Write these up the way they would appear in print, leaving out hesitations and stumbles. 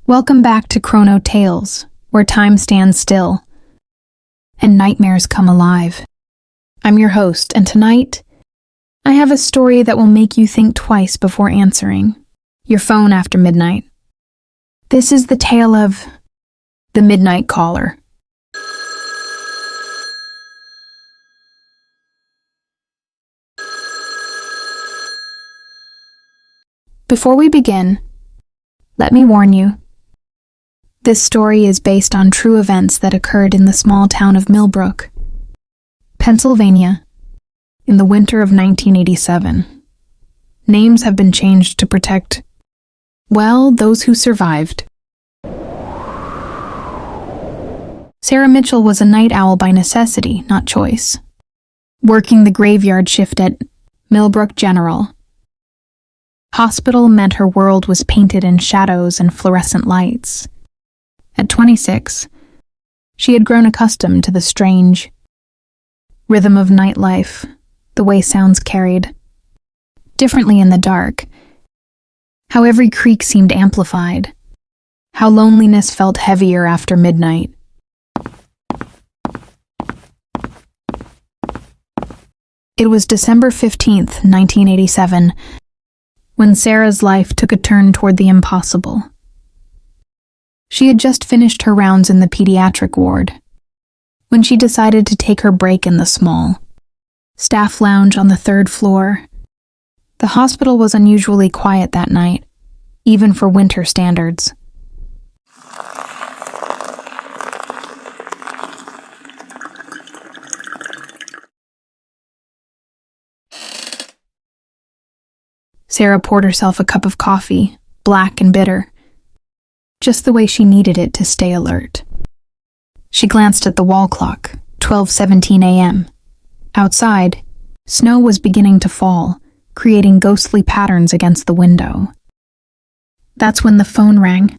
Welcome back to Chrono Tales, where time stands still and nightmares come alive. I'm your host, and tonight, I have a story that will make you think twice before answering your phone after midnight. This is the tale of the Midnight Caller. Before we begin, let me warn you. This story is based on true events that occurred in the small town of Millbrook, Pennsylvania, in the winter of 1987. Names have been changed to protect, well, those who survived. Sarah Mitchell was a night owl by necessity, not choice, working the graveyard shift at Millbrook General Hospital meant her world was painted in shadows and fluorescent lights. At 26, she had grown accustomed to the strange rhythm of nightlife, the way sounds carried differently in the dark, how every creak seemed amplified, how loneliness felt heavier after midnight. It was December 15th, 1987, when Sarah's life took a turn toward the impossible. She had just finished her rounds in the pediatric ward when she decided to take her break in the small staff lounge on the third floor. The hospital was unusually quiet that night, even for winter standards. Sarah poured herself a cup of coffee, black and bitter, just the way she needed it to stay alert. She glanced at the wall clock, 12:17 a.m. Outside, snow was beginning to fall, creating ghostly patterns against the window. That's when the phone rang.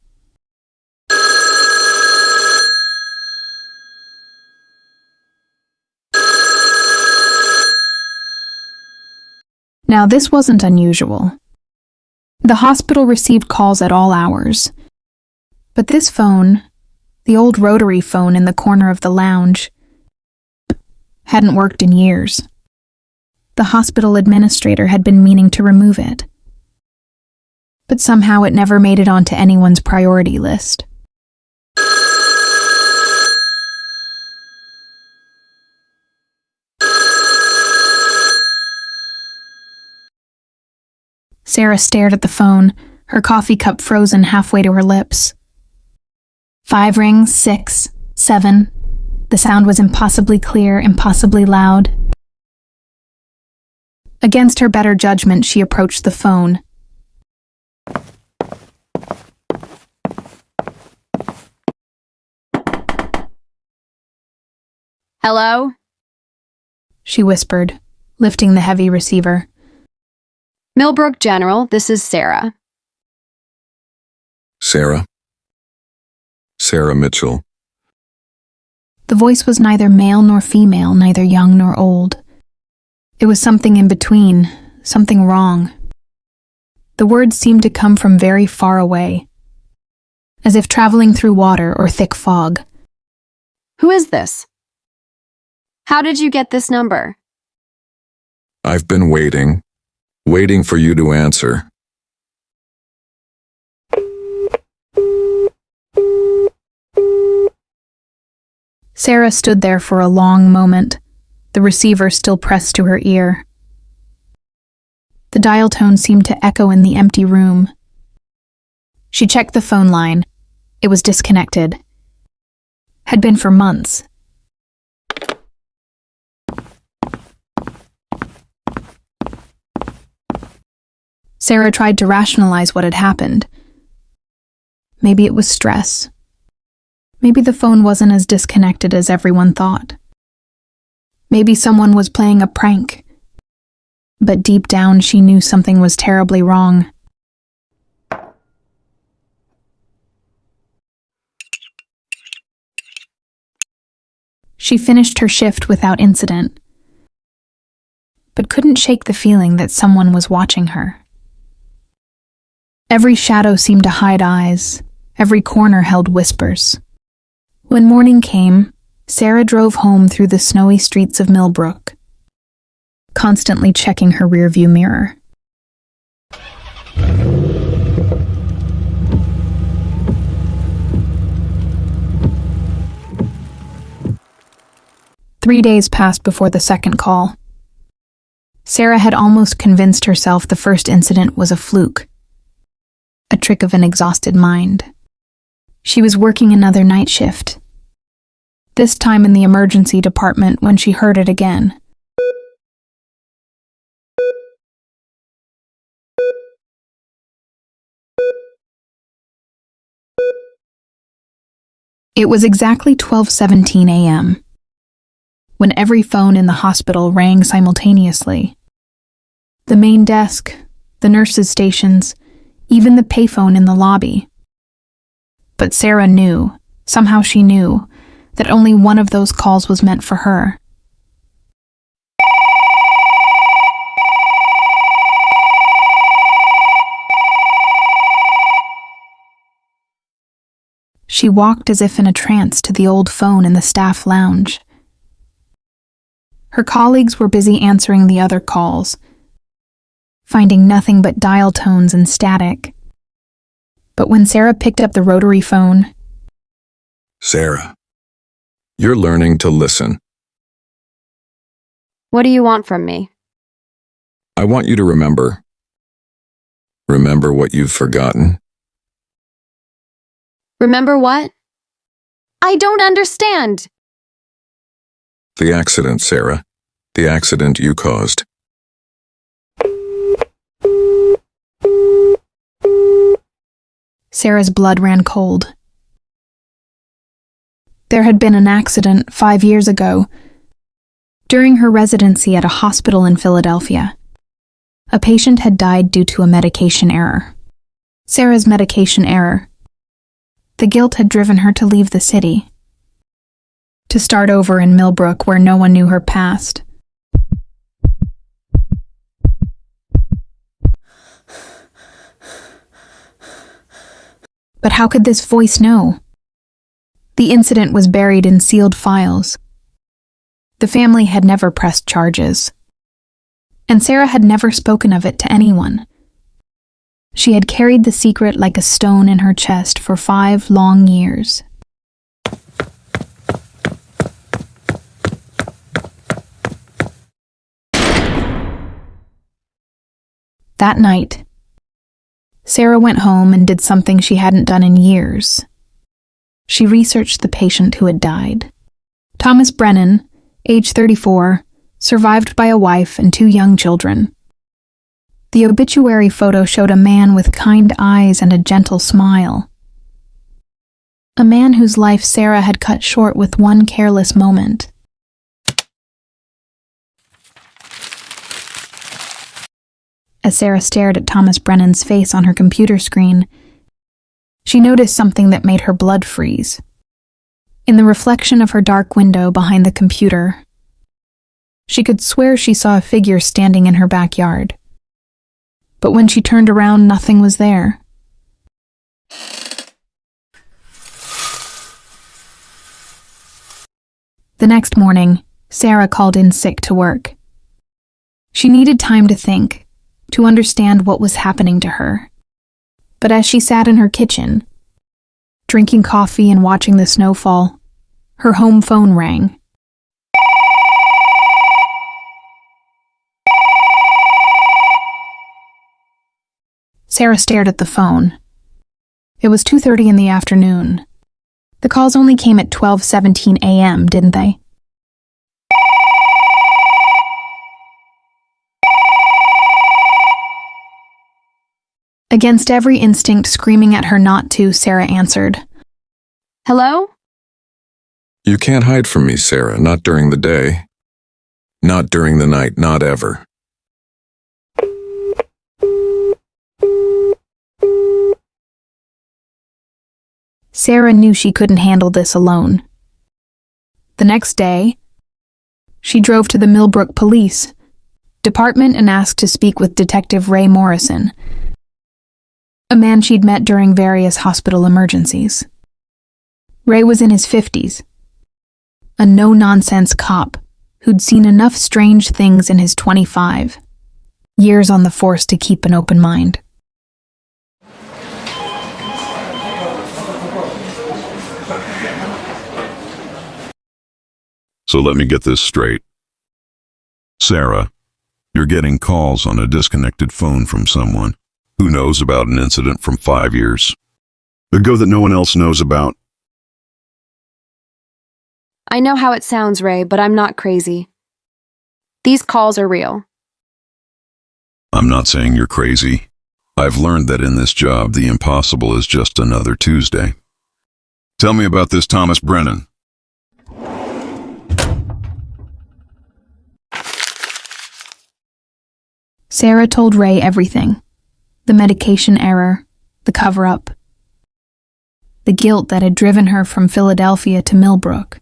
Now, this wasn't unusual. The hospital received calls at all hours. But this phone, the old rotary phone in the corner of the lounge, hadn't worked in years. The hospital administrator had been meaning to remove it. But somehow it never made it onto anyone's priority list. Sarah stared at the phone, her coffee cup frozen halfway to her lips. 5 rings, 6, 7. The sound was impossibly clear, impossibly loud. Against her better judgment, she approached the phone. Hello? She whispered, lifting the heavy receiver. Millbrook General, this is Sarah. Sarah Mitchell. The voice was neither male nor female, neither young nor old. It was something in between, something wrong. The words seemed to come from very far away, as if traveling through water or thick fog. Who is this? How did you get this number? I've been waiting for you to answer. Sarah stood there for a long moment, the receiver still pressed to her ear. The dial tone seemed to echo in the empty room. She checked the phone line. It was disconnected. Had been for months. Sarah tried to rationalize what had happened. Maybe it was stress. Maybe the phone wasn't as disconnected as everyone thought. Maybe someone was playing a prank. But deep down, she knew something was terribly wrong. She finished her shift without incident, but couldn't shake the feeling that someone was watching her. Every shadow seemed to hide eyes, Every corner held whispers. When morning came, Sarah drove home through the snowy streets of Millbrook, constantly checking her rearview mirror. Three days passed before the second call. Sarah had almost convinced herself the first incident was a fluke, a trick of an exhausted mind. She was working another night shift, this time in the emergency department, when she heard it again. It was exactly 12:17 a.m. when every phone in the hospital rang simultaneously. The main desk, the nurses' stations, even the payphone in the lobby. But Sarah knew, somehow she knew, that only one of those calls was meant for her. She walked as if in a trance to the old phone in the staff lounge. Her colleagues were busy answering the other calls, finding nothing but dial tones and static. But when Sarah picked up the rotary phone, Sarah, you're learning to listen. What do you want from me? I want you to remember. Remember what you've forgotten. Remember what? I don't understand. The accident, Sarah. The accident you caused. Sarah's blood ran cold. There had been an accident 5 years ago, during her residency at a hospital in Philadelphia. A patient had died due to a medication error. Sarah's medication error. The guilt had driven her to leave the city, to start over in Millbrook where no one knew her past. But how could this voice know? The incident was buried in sealed files. The family had never pressed charges, and Sarah had never spoken of it to anyone. She had carried the secret like a stone in her chest for 5 long years. That night, Sarah went home and did something she hadn't done in years. She researched the patient who had died. Thomas Brennan, age 34, survived by a wife and 2 young children. The obituary photo showed a man with kind eyes and a gentle smile. A man whose life Sarah had cut short with one careless moment. As Sarah stared at Thomas Brennan's face on her computer screen, she noticed something that made her blood freeze. In the reflection of her dark window behind the computer, she could swear she saw a figure standing in her backyard. But when she turned around, nothing was there. The next morning, Sarah called in sick to work. She needed time to think, to understand what was happening to her. But as she sat in her kitchen, drinking coffee and watching the snowfall, her home phone rang. Sarah stared at the phone. It was 2:30 in the afternoon. The calls only came at 12:17 a.m., didn't they? Against every instinct screaming at her not to, Sarah answered. Hello? You can't hide from me, Sarah, not during the day. Not during the night, not ever. Sarah knew she couldn't handle this alone. The next day, she drove to the Millbrook Police Department and asked to speak with Detective Ray Morrison. a man she'd met during various hospital emergencies. Ray was in his 50s, a no-nonsense cop who'd seen enough strange things in his 25 years on the force to keep an open mind. So let me get this straight. Sarah, you're getting calls on a disconnected phone from someone who knows about an incident from 5 years ago that no one else knows about. I know how it sounds, Ray, but I'm not crazy. These calls are real. I'm not saying you're crazy. I've learned that in this job, the impossible is just another Tuesday. Tell me about this Thomas Brennan. Sarah told Ray everything. The medication error, the cover-up, the guilt that had driven her from Philadelphia to Millbrook.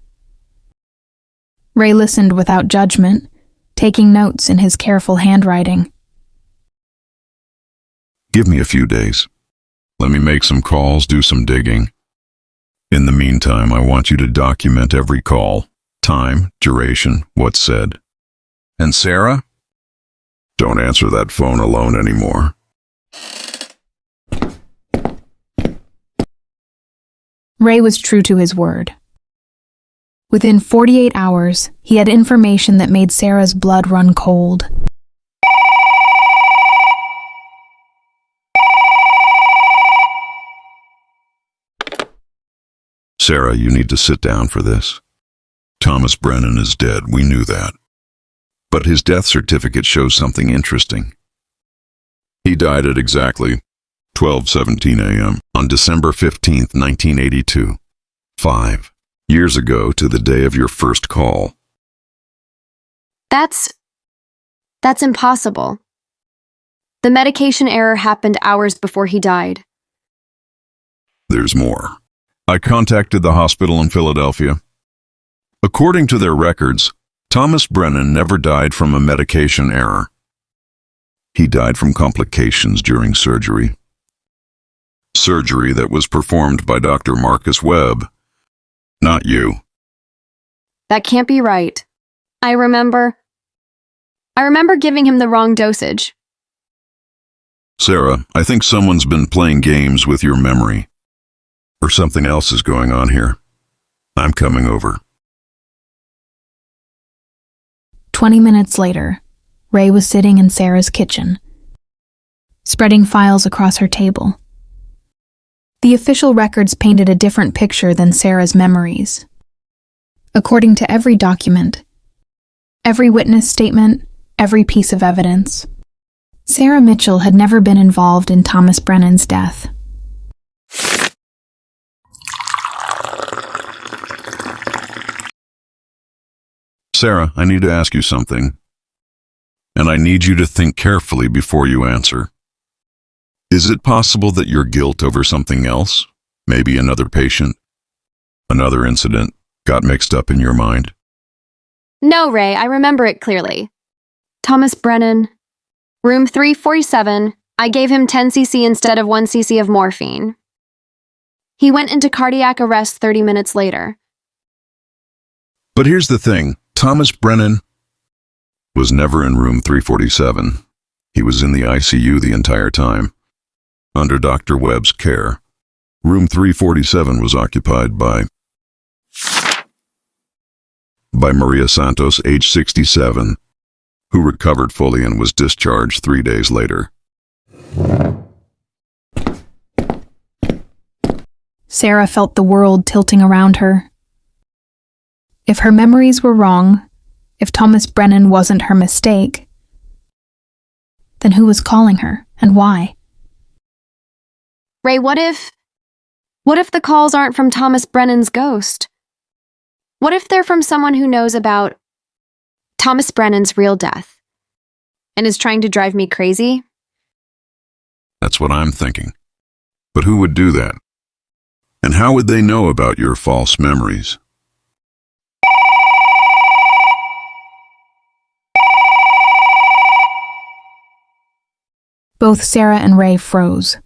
Ray listened without judgment, taking notes in his careful handwriting. Give me a few days. Let me make some calls, do some digging. In the meantime, I want you to document every call, time, duration, what's said. And Sarah? Don't answer that phone alone anymore. Ray was true to his word. Within 48 hours, he had information that made Sarah's blood run cold. Sarah, you need to sit down for this. Thomas Brennan is dead, we knew that. But his death certificate shows something interesting. He died at exactly 12:17 a.m. on December 15th, 1982. 5 years ago to the day of your first call. That's impossible. The medication error happened hours before he died. There's more. I contacted the hospital in Philadelphia. According to their records, Thomas Brennan never died from a medication error. He died from complications during surgery. Surgery that was performed by Dr. Marcus Webb, not you. That can't be right. I remember giving him the wrong dosage. Sarah, I think someone's been playing games with your memory. Or something else is going on here. I'm coming over. 20 minutes later, Ray was sitting in Sarah's kitchen, spreading files across her table. The official records painted a different picture than Sarah's memories. According to every document, every witness statement, every piece of evidence, Sarah Mitchell had never been involved in Thomas Brennan's death. Sarah, I need to ask you something. And I need you to think carefully before you answer. Is it possible that your guilt over something else, maybe another patient, another incident, got mixed up in your mind? No, Ray, I remember it clearly. Thomas Brennan, room 347, I gave him 10 cc instead of 1 cc of morphine. He went into cardiac arrest 30 minutes later. But here's the thing. Thomas Brennan was never in room 347. He was in the ICU the entire time, under Dr. Webb's care. Room 347 was occupied by Maria Santos, age 67, who recovered fully and was discharged 3 days later. Sarah felt the world tilting around her. If her memories were wrong, if Thomas Brennan wasn't her mistake, then who was calling her and why? Ray, what if the calls aren't from Thomas Brennan's ghost? What if they're from someone who knows about Thomas Brennan's real death and is trying to drive me crazy? That's what I'm thinking. But who would do that? And how would they know about your false memories? Both Sarah and Ray froze.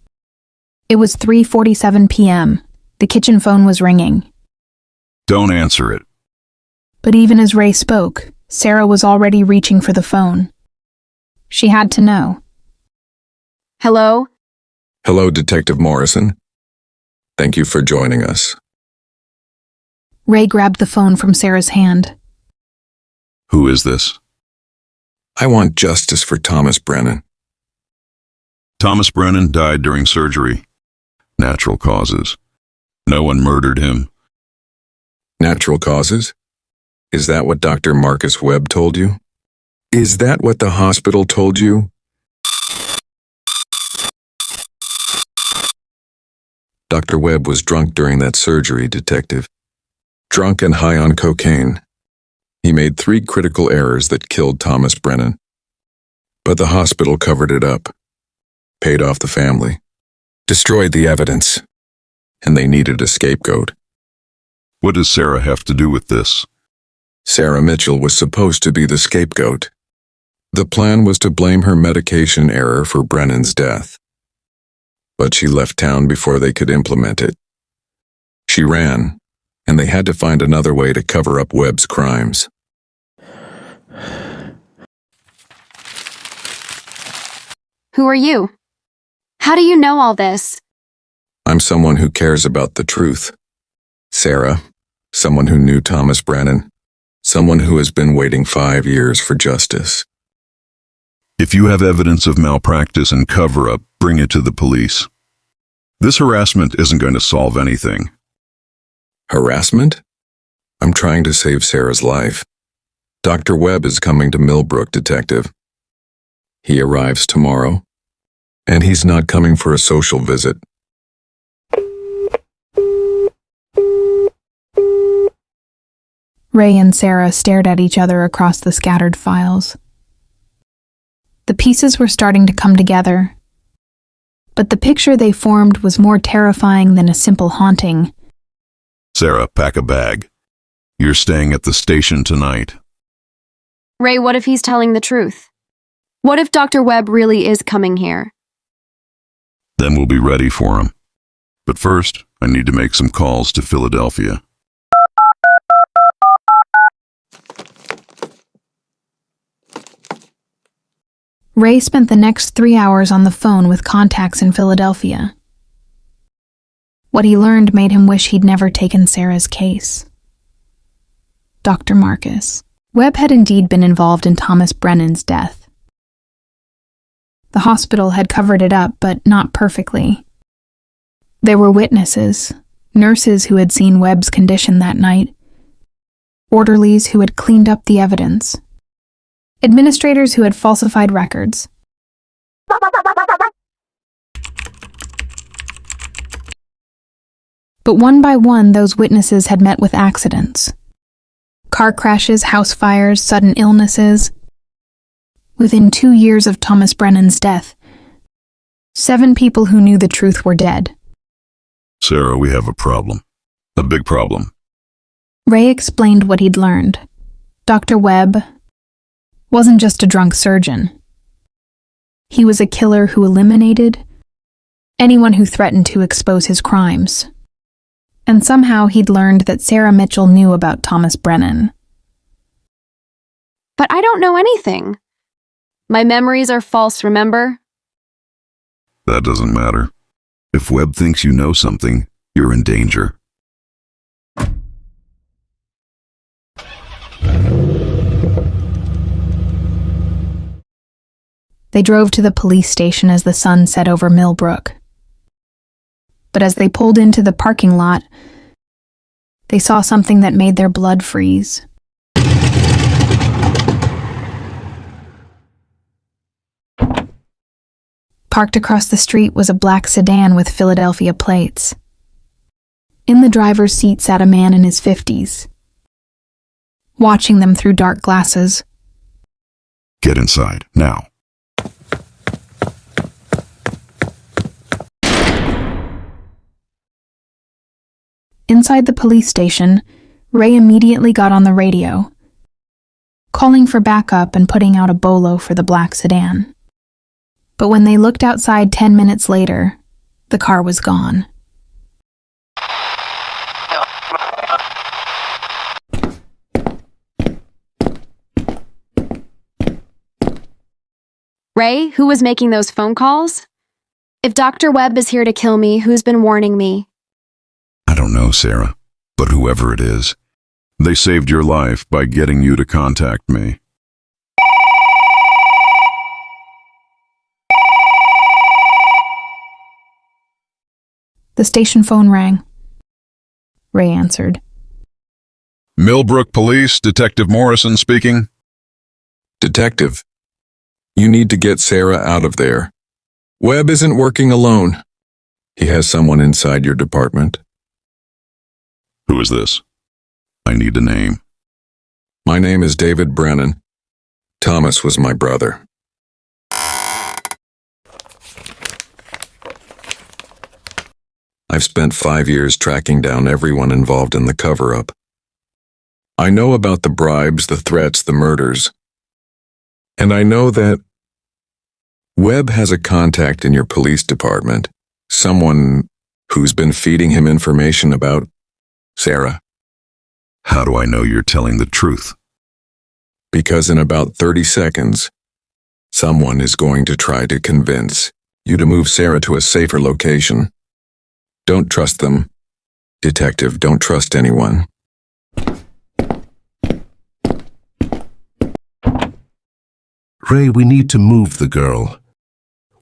It was 3:47 p.m. The kitchen phone was ringing. Don't answer it. But even as Ray spoke, Sarah was already reaching for the phone. She had to know. Hello? Hello, Detective Morrison. Thank you for joining us. Ray grabbed the phone from Sarah's hand. Who is this? I want justice for Thomas Brennan. Thomas Brennan died during surgery. Natural causes. No one murdered him. Natural causes? Is that what Dr. Marcus Webb told you? Is that what the hospital told you? Dr. Webb was drunk during that surgery, Detective. Drunk and high on cocaine. He made 3 critical errors that killed Thomas Brennan. But the hospital covered it up, paid off the family, destroyed the evidence, and they needed a scapegoat. What does Sarah have to do with this? Sarah Mitchell was supposed to be the scapegoat. The plan was to blame her medication error for Brennan's death. But she left town before they could implement it. She ran, and they had to find another way to cover up Webb's crimes. Who are you? How do you know all this? I'm someone who cares about the truth. Sarah, someone who knew Thomas Brennan, someone who has been waiting 5 years for justice. If you have evidence of malpractice and cover-up, bring it to the police. This harassment isn't going to solve anything. Harassment? I'm trying to save Sarah's life. Dr. Webb is coming to Millbrook, Detective. He arrives tomorrow, and he's not coming for a social visit. Ray and Sarah stared at each other across the scattered files. The pieces were starting to come together, but the picture they formed was more terrifying than a simple haunting. Sarah, pack a bag. You're staying at the station tonight. Ray, what if he's telling the truth? What if Dr. Webb really is coming here? Then we'll be ready for him. But first, I need to make some calls to Philadelphia. Ray spent the next 3 hours on the phone with contacts in Philadelphia. What he learned made him wish he'd never taken Sarah's case. Dr. Marcus. Webb had indeed been involved in Thomas Brennan's death. The hospital had covered it up, but not perfectly. There were witnesses, nurses who had seen Webb's condition that night, orderlies who had cleaned up the evidence, administrators who had falsified records. But one by one, those witnesses had met with accidents. Car crashes, house fires, sudden illnesses. Within 2 years of Thomas Brennan's death, 7 people who knew the truth were dead. Sarah, we have a problem. A big problem. Ray explained what he'd learned. Dr. Webb wasn't just a drunk surgeon. He was a killer who eliminated anyone who threatened to expose his crimes. And somehow he'd learned that Sarah Mitchell knew about Thomas Brennan. But I don't know anything. My memories are false, remember? That doesn't matter. If Webb thinks you know something, you're in danger. They drove to the police station as the sun set over Millbrook. But as they pulled into the parking lot, they saw something that made their blood freeze. Parked across the street was a black sedan with Philadelphia plates. In the driver's seat sat a man in his 50s, watching them through dark glasses. Get inside, now. Inside the police station, Ray immediately got on the radio, calling for backup and putting out a bolo for the black sedan. But when they looked outside 10 minutes later, The car was gone. Ray, who was making those phone calls? If Dr. Webb is here to kill me, who's been warning me? I don't know, Sarah, but whoever it is, they saved your life by getting you to contact me. The station phone rang. Ray answered. Millbrook Police, Detective Morrison speaking. Detective, you need to get Sarah out of there. Webb isn't working alone. He has someone inside your department. Who is this? I need a name. My name is David Brennan. Thomas was my brother. I've spent 5 years tracking down everyone involved in the cover-up. I know about the bribes, the threats, the murders. And I know that Webb has a contact in your police department, someone who's been feeding him information about Sarah. How do I know you're telling the truth? Because in about 30 seconds, someone is going to try to convince you to move Sarah to a safer location. Don't trust them. Detective, don't trust anyone. Ray, we need to move the girl.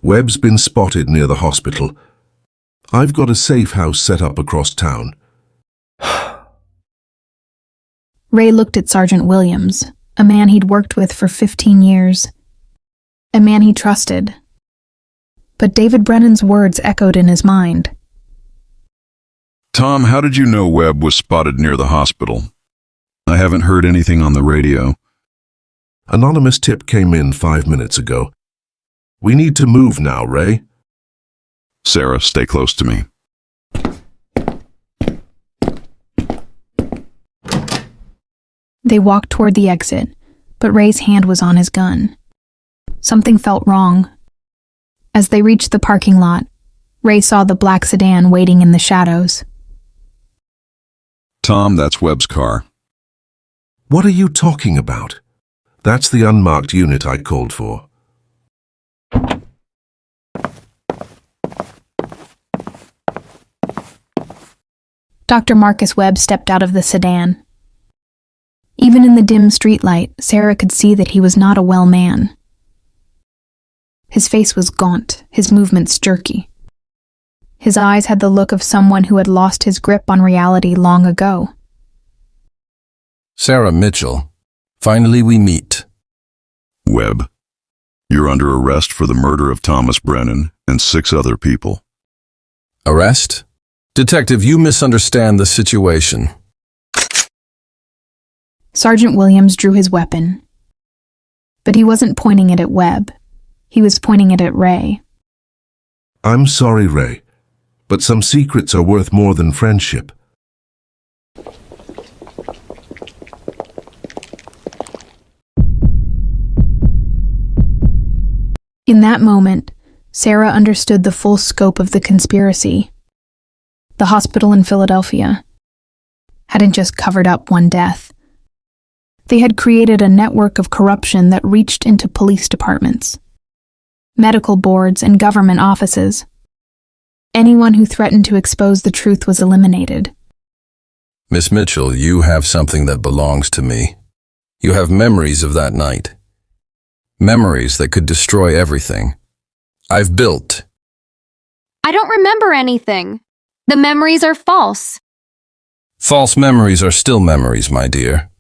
Webb's been spotted near the hospital. I've got a safe house set up across town. Ray looked at Sergeant Williams, a man he'd worked with for 15 years. A man he trusted. But David Brennan's words echoed in his mind. Tom, how did you know Webb was spotted near the hospital? I haven't heard anything on the radio. Anonymous tip came in 5 minutes ago. We need to move now, Ray. Sarah, stay close to me. They walked toward the exit, but Ray's hand was on his gun. Something felt wrong. As they reached the parking lot, Ray saw the black sedan waiting in the shadows. Tom, that's Webb's car. What are you talking about? That's the unmarked unit I called for. Dr. Marcus Webb stepped out of the sedan. Even in the dim streetlight, Sarah could see that he was not a well man. His face was gaunt, his movements jerky. His eyes had the look of someone who had lost his grip on reality long ago. Sarah Mitchell, finally we meet. Webb, you're under arrest for the murder of Thomas Brennan and 6 other people. Arrest? Detective, you misunderstand the situation. Sergeant Williams drew his weapon. But he wasn't pointing it at Webb. He was pointing it at Ray. I'm sorry, Ray, but some secrets are worth more than friendship. In that moment, Sarah understood the full scope of the conspiracy. The hospital in Philadelphia hadn't just covered up one death. They had created a network of corruption that reached into police departments, medical boards, and government offices. Anyone who threatened to expose the truth was eliminated. Miss Mitchell, you have something that belongs to me. You have memories of that night. Memories that could destroy everything. I've built. I don't remember anything. The memories are false. False memories are still memories, my dear.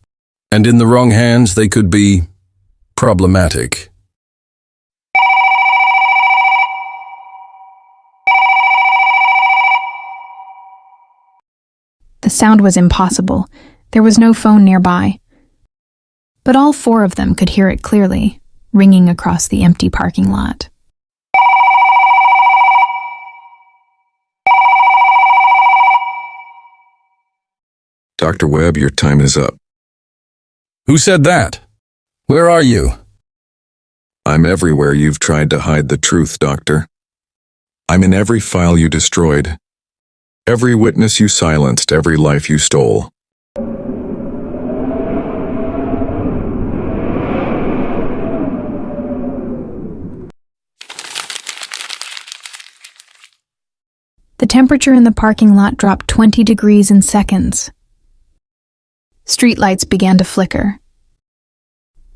And in the wrong hands, they could be problematic. The sound was impossible. There was no phone nearby. But all 4 of them could hear it clearly, ringing across the empty parking lot. Dr. Webb, your time is up. Who said that? Where are you? I'm everywhere you've tried to hide the truth, Doctor. I'm in every file you destroyed, every witness you silenced, every life you stole. The temperature in the parking lot dropped 20 degrees in seconds. Streetlights began to flicker.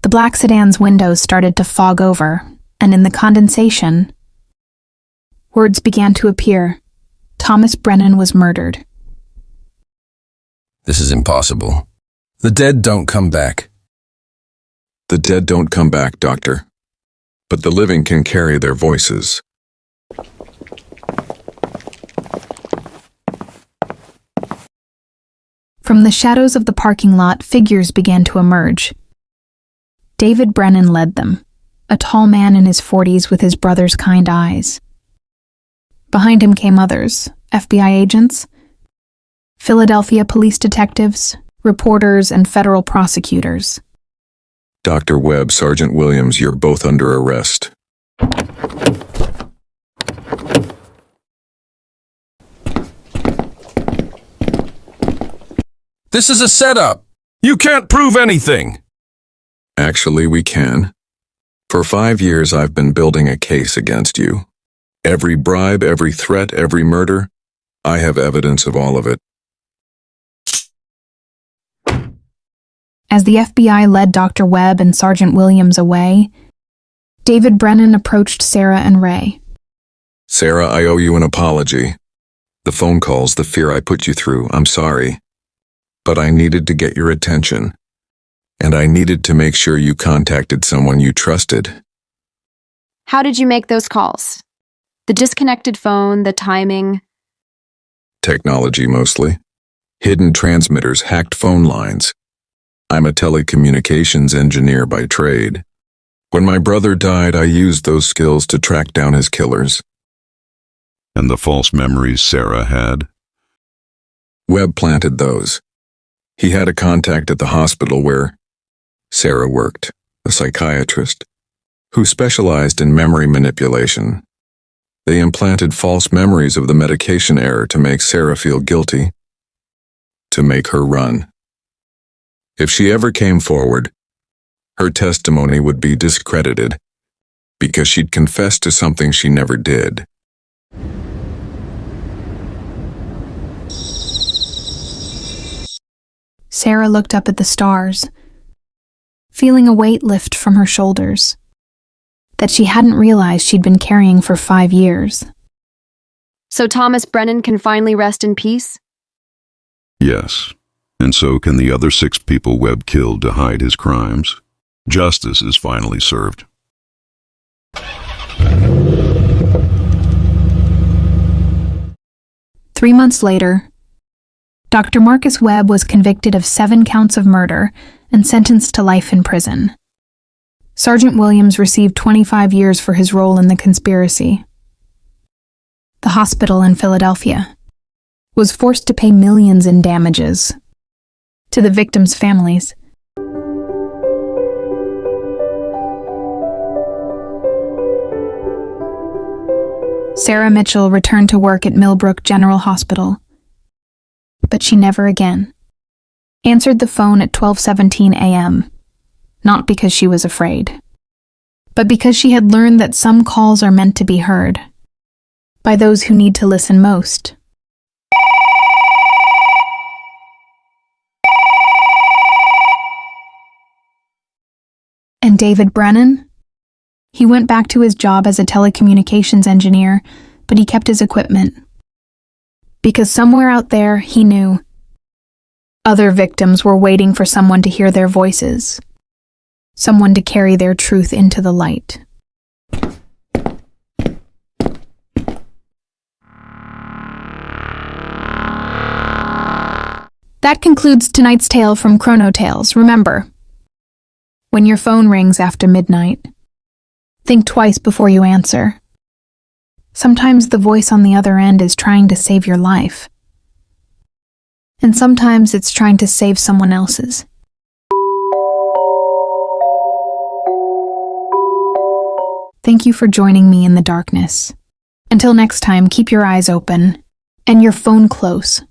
The black sedan's windows started to fog over, and in the condensation, words began to appear. Thomas Brennan was murdered. This is impossible. The dead don't come back. The dead don't come back, Doctor. But the living can carry their voices. From the shadows of the parking lot, figures began to emerge. David Brennan led them, a tall man in his 40s with his brother's kind eyes. Behind him came others, FBI agents, Philadelphia police detectives, reporters, and federal prosecutors. Dr. Webb, Sergeant Williams, you're both under arrest. This is a setup. You can't prove anything. Actually, we can. For 5 years, I've been building a case against you. Every bribe, every threat, every murder, I have evidence of all of it. As the FBI led Dr. Webb and Sergeant Williams away, David Brennan approached Sarah and Ray. Sarah, I owe you an apology. The phone calls, the fear I put you through, I'm sorry. But I needed to get your attention. And I needed to make sure you contacted someone you trusted. How did you make those calls? The disconnected phone, the timing. Technology mostly. Hidden transmitters, hacked phone lines. I'm a telecommunications engineer by trade. When my brother died, I used those skills to track down his killers. And the false memories Sarah had? Webb planted those. He had a contact at the hospital where Sarah worked, a psychiatrist, who specialized in memory manipulation. They implanted false memories of the medication error to make Sarah feel guilty, to make her run. If she ever came forward, her testimony would be discredited because she'd confessed to something she never did. Sarah looked up at the stars, feeling a weight lift from her shoulders that she hadn't realized she'd been carrying for 5 years. So Thomas Brennan can finally rest in peace? Yes. And so can the other 6 people Webb killed to hide his crimes. Justice is finally served. 3 months later, Dr. Marcus Webb was convicted of 7 counts of murder and sentenced to life in prison. Sergeant Williams received 25 years for his role in the conspiracy. The hospital in Philadelphia was forced to pay millions in damages to the victims' families. Sarah Mitchell returned to work at Millbrook General Hospital, but she never again answered the phone at 12:17 a.m., not because she was afraid, but because she had learned that some calls are meant to be heard by those who need to listen most. And David Brennan? He went back to his job as a telecommunications engineer, but he kept his equipment. Because somewhere out there, he knew other victims were waiting for someone to hear their voices, someone to carry their truth into the light. That concludes tonight's tale from Chrono Tales. Remember, when your phone rings after midnight, think twice before you answer. Sometimes the voice on the other end is trying to save your life, and sometimes it's trying to save someone else's. Thank you for joining me in the darkness. Until next time, keep your eyes open and your phone close.